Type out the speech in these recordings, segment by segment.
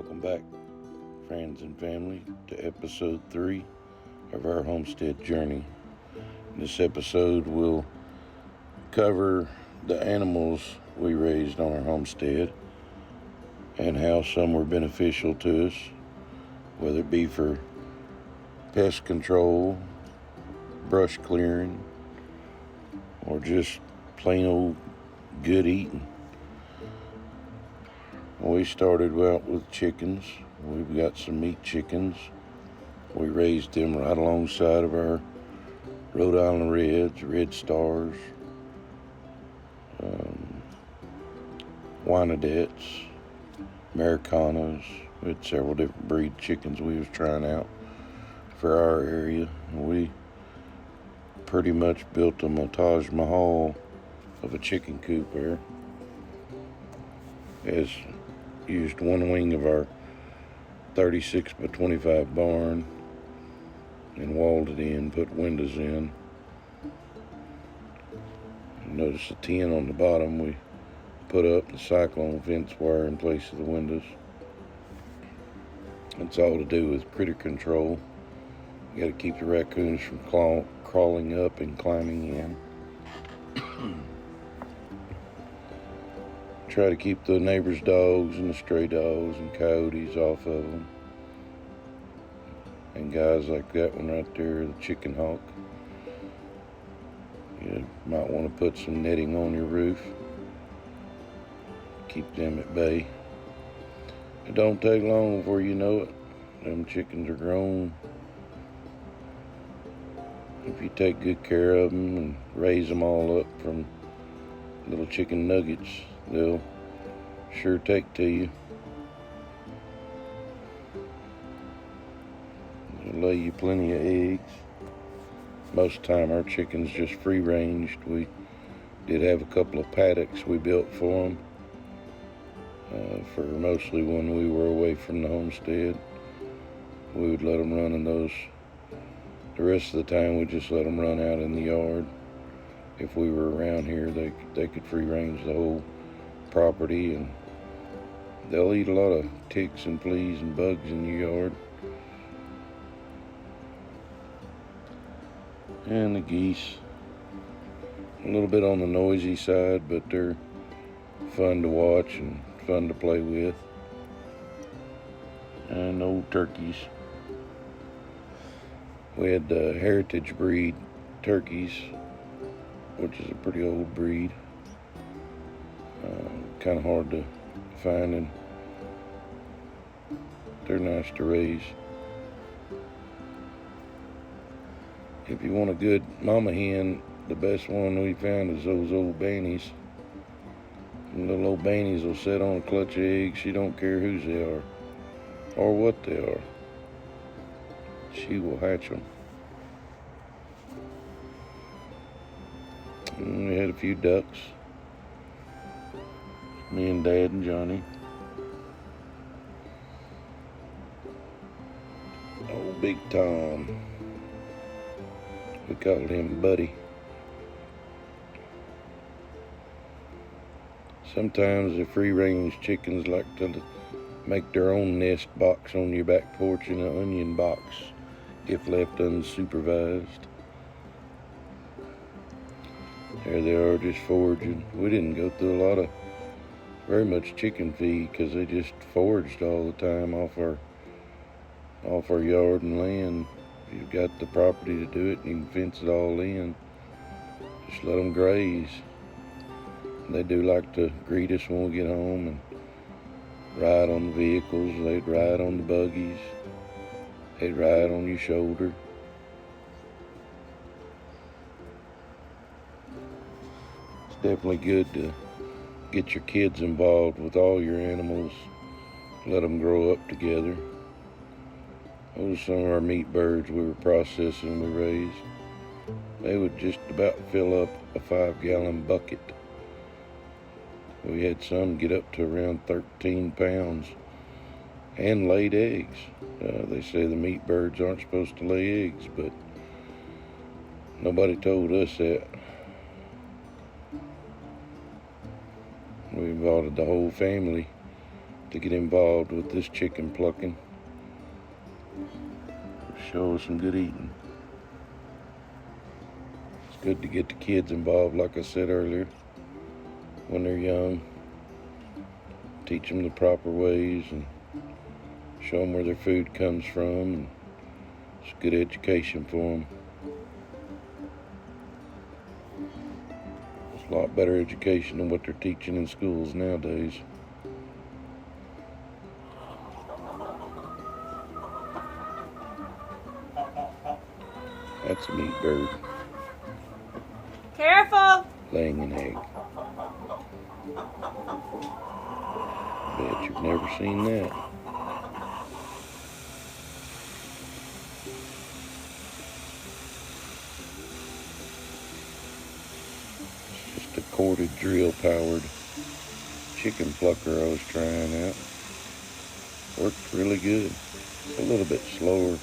Welcome back, friends and family, to episode 3 of our Homestead Journey. In this episode, we'll cover the animals we raised on our homestead and how some were beneficial to us, whether it be for pest control, brush clearing, or just plain old good eating. We started out with chickens. We've got some meat chickens. We raised them right alongside of our Rhode Island Reds, Red Stars, Wyandottes, Americanas. We had several different breed chickens we was trying out for our area. We pretty much built them a Taj Mahal of a chicken coop there. As used one wing of our 36 by 25 barn and walled it in, put windows in. Notice the tin on the bottom we put up the cyclone fence wire in place of the windows. It's all to do with critter control. You got to keep the raccoons from crawling up and climbing in. Try to keep the neighbors' dogs and the stray dogs and coyotes off of them. And guys like that one right there, the chicken hawk. You might want to put some netting on your roof. Keep them at bay. It don't take long before you know it. Them chickens are grown. If you take good care of them and raise them all up from little chicken nuggets, they'll sure take to you. They'll lay you plenty of eggs. Most of the time our chickens just free ranged. We did have a couple of paddocks we built for them, for mostly when we were away from the homestead. We would let them run in those. The rest of the time we just let them run out in the yard. If we were around here, they could free range the whole property, and they'll eat a lot of ticks and fleas and bugs in your yard. And the geese, a little bit on the noisy side, but they're fun to watch and fun to play with. And old turkeys. We had the heritage breed turkeys, which is a pretty old breed. Kind of hard to find, and they're nice to raise. If you want a good mama hen, the best one we found is those old bannies. And little old bannies will sit on a clutch of eggs. She don't care whose they are or what they are. She will hatch them. And we had a few ducks. Me and Dad and Johnny. Old Big Tom. We called him Buddy. Sometimes the free-range chickens like to make their own nest box on your back porch in an onion box if left unsupervised. There they are, just foraging. We didn't go through a lot of very much chicken feed because they just foraged all the time off our yard and land. You've got the property to do it, and you can fence it all in. Just let them graze. They do like to greet us when we get home and ride on the vehicles. They'd ride on the buggies. They'd ride on your shoulder. It's definitely good to get your kids involved with all your animals. Let them grow up together. Those are some of our meat birds we were processing we raised. They would just about fill up a 5-gallon bucket. We had some get up to around 13 pounds and laid eggs. They say the meat birds aren't supposed to lay eggs, but nobody told us that. We invited the whole family to get involved with this chicken plucking. Show us some good eating. It's good to get the kids involved, like I said earlier, when they're young. Teach them the proper ways and show them where their food comes from. And it's good education for them. It's a lot better education than what they're teaching in schools nowadays. That's a meat bird. Careful! Laying an egg. Bet you've never seen that. It's just a corded drill powered chicken plucker I was trying out. Worked really good. A little bit slower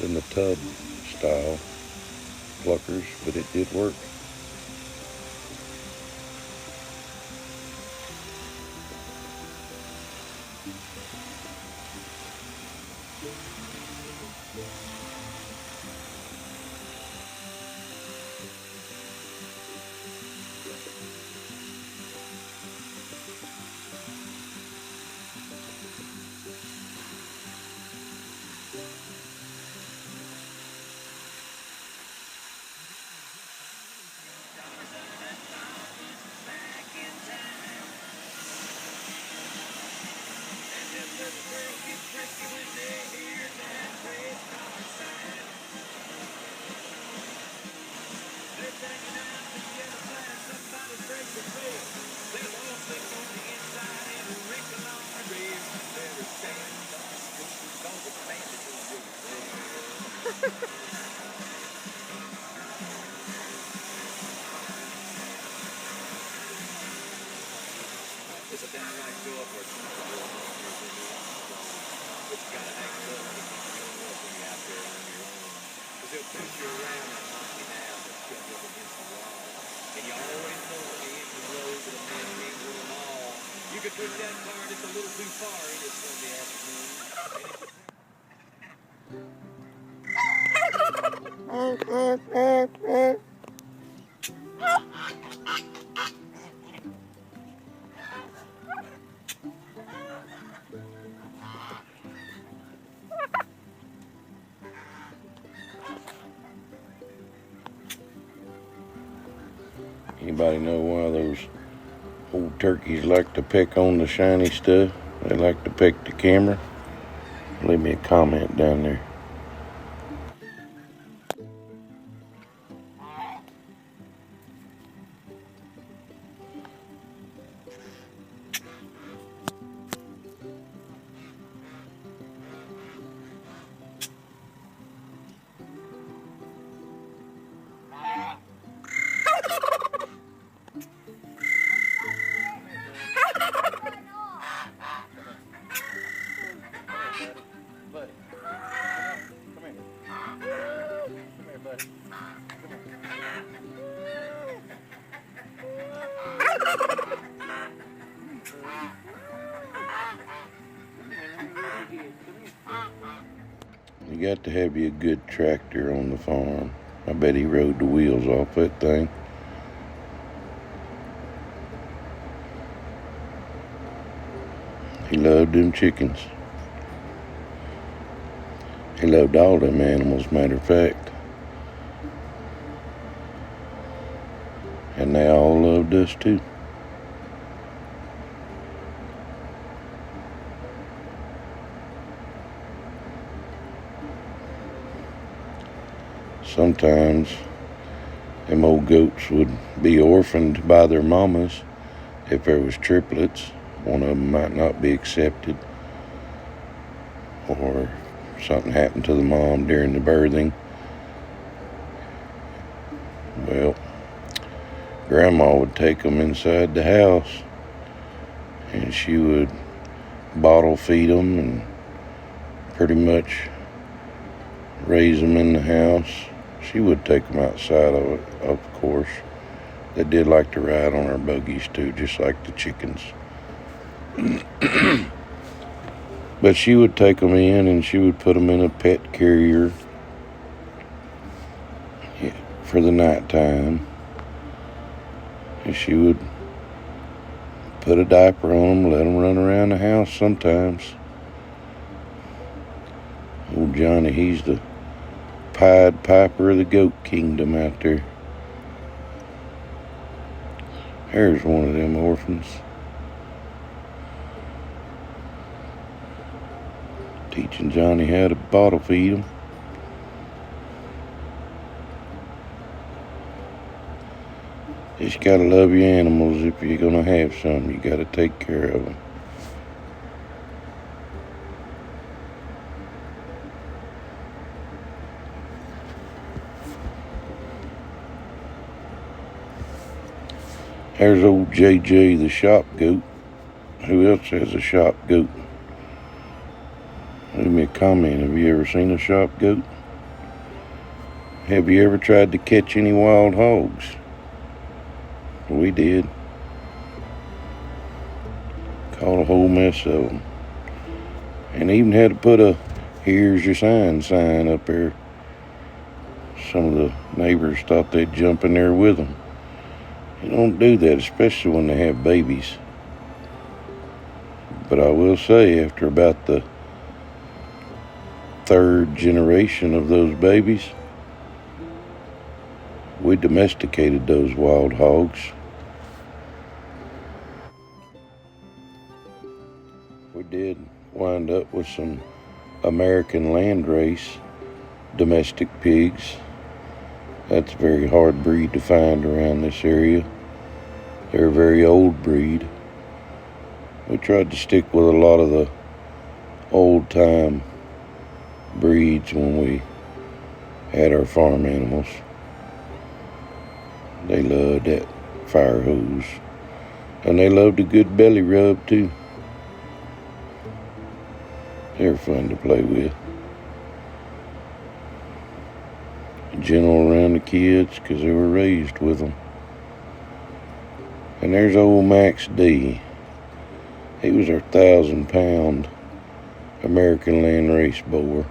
than the tub style pluckers, but it did work. It's a downright go up where it's not a real but you gotta act up when you're out there on your own. Because they'll push you around and knock you down and shove you up against the wall. And you always know when you hit the road that a man can't go them all. You can push that car just a little too far in this Sunday afternoon. Anybody know why those old turkeys like to peck on the shiny stuff? They like to peck the camera? Leave me a comment down there. You got to have you a good tractor on the farm. I bet he rode the wheels off that thing. He loved them chickens. He loved all them animals, matter of fact. And they all loved us too. Sometimes them old goats would be orphaned by their mamas. If there was triplets, one of them might not be accepted, or something happened to the mom during the birthing. Well, Grandma would take them inside the house, and she would bottle feed them and pretty much raise them in the house. She would take them outside of course. They did like to ride on our buggies too, just like the chickens. But she would take them in and she would put them in a pet carrier for the nighttime. And she would put a diaper on them, let them run around the house sometimes. Old Johnny, he's the Pied Piper of the goat kingdom out there. There's one of them orphans. Teaching Johnny how to bottle feed him. Just gotta love your animals. If you're gonna have some, you gotta take care of them. There's old JJ the shop goat. Who else has a shop goat? Leave me a comment. Have you ever seen a shop goat? Have you ever tried to catch any wild hogs? We did. Caught a whole mess of them. And even had to put a "here's your sign" up there. Some of the neighbors thought they'd jump in there with them. You don't do that, especially when they have babies. But I will say, after about the third generation of those babies, we domesticated those wild hogs. We did wind up with some American landrace domestic pigs. That's a very hard breed to find around this area. They're a very old breed. We tried to stick with a lot of the old-time breeds when we had our farm animals. They loved that fire hose. And they loved a good belly rub, too. They're fun to play with. Gentle around the kids because they were raised with them. And there's old Max D. He was our 1,000-pound American landrace boar.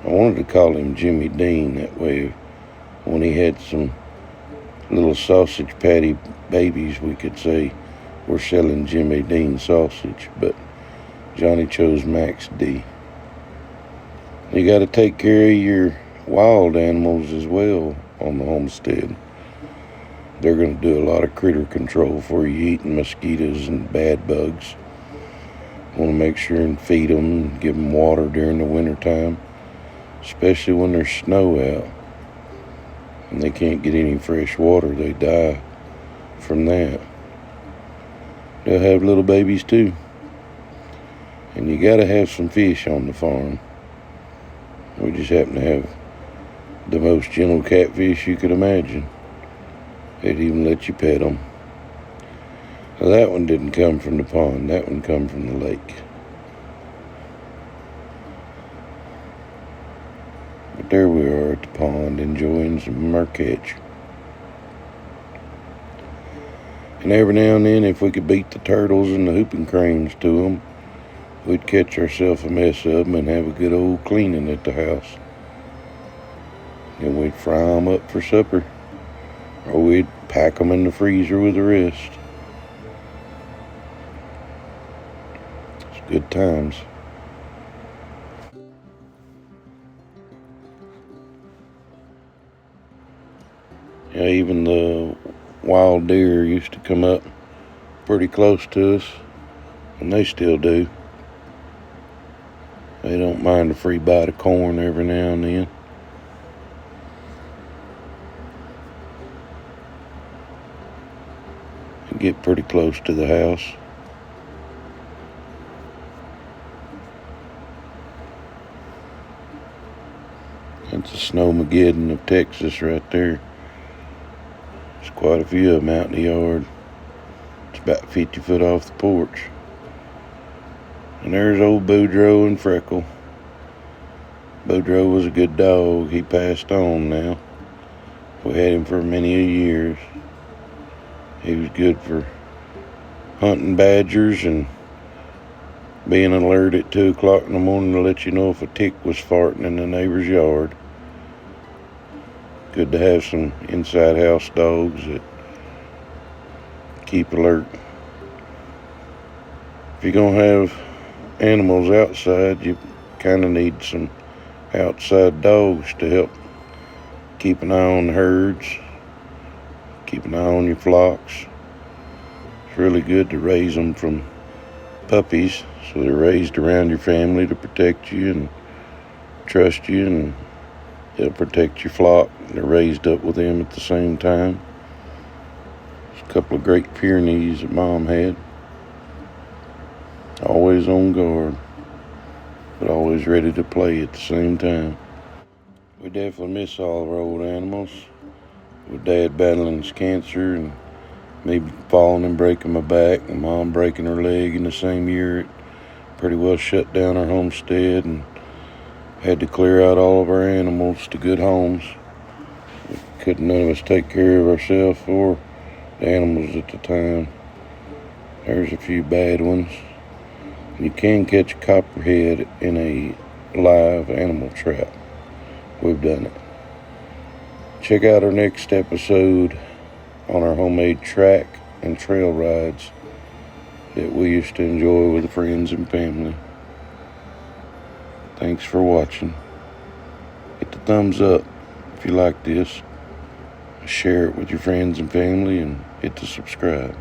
I wanted to call him Jimmy Dean. That way, when he had some little sausage patty babies, we could say we're selling Jimmy Dean sausage. But Johnny chose Max D. You got to take care of your wild animals as well on the homestead. They're going to do a lot of critter control for you, eating mosquitoes and bad bugs. Want to make sure and feed them and give them water during the wintertime, especially when there's snow out and they can't get any fresh water. They die from that. They'll have little babies too. And you got to have some fish on the farm. We just happen to have the most gentle catfish you could imagine. They'd even let you pet them. Now, that one didn't come from the pond. That one come from the lake. But there we are at the pond enjoying some of our catch. And every now and then, if we could beat the turtles and the whooping cranes to them, we'd catch ourselves a mess of them and have a good old cleaning at the house. Then we'd fry them up for supper, or we'd pack them in the freezer with the rest. It's good times. Yeah, even the wild deer used to come up pretty close to us, and they still do. They don't mind a free bite of corn every now and then. And get pretty close to the house. That's the Snowmageddon of Texas right there. There's quite a few of them out in the yard. It's about 50 foot off the porch. And there's old Boudreaux and Freckle. Boudreaux was a good dog. He passed on now. We had him for many years. He was good for hunting badgers and being alert at 2 o'clock in the morning to let you know if a tick was farting in the neighbor's yard. Good to have some inside house dogs that keep alert. If you're going to have animals outside, you kind of need some outside dogs to help keep an eye on the herds, keep an eye on your flocks. It's really good to raise them from puppies, so they're raised around your family to protect you and trust you, and they'll protect your flock. They're raised up with them at the same time. There's a couple of Great Pyrenees that Mom had. Always on guard, but always ready to play at the same time. We definitely miss all of our old animals. With Dad battling his cancer and me falling and breaking my back and Mom breaking her leg in the same year, it pretty well shut down our homestead and had to clear out all of our animals to good homes. None of us take care of ourselves or the animals at the time. There's a few bad ones. You can catch a copperhead in a live animal trap. We've done it. Check out our next episode on our homemade track and trail rides that we used to enjoy with friends and family. Thanks for watching. Hit the thumbs up if you like this. Share it with your friends and family and hit the subscribe.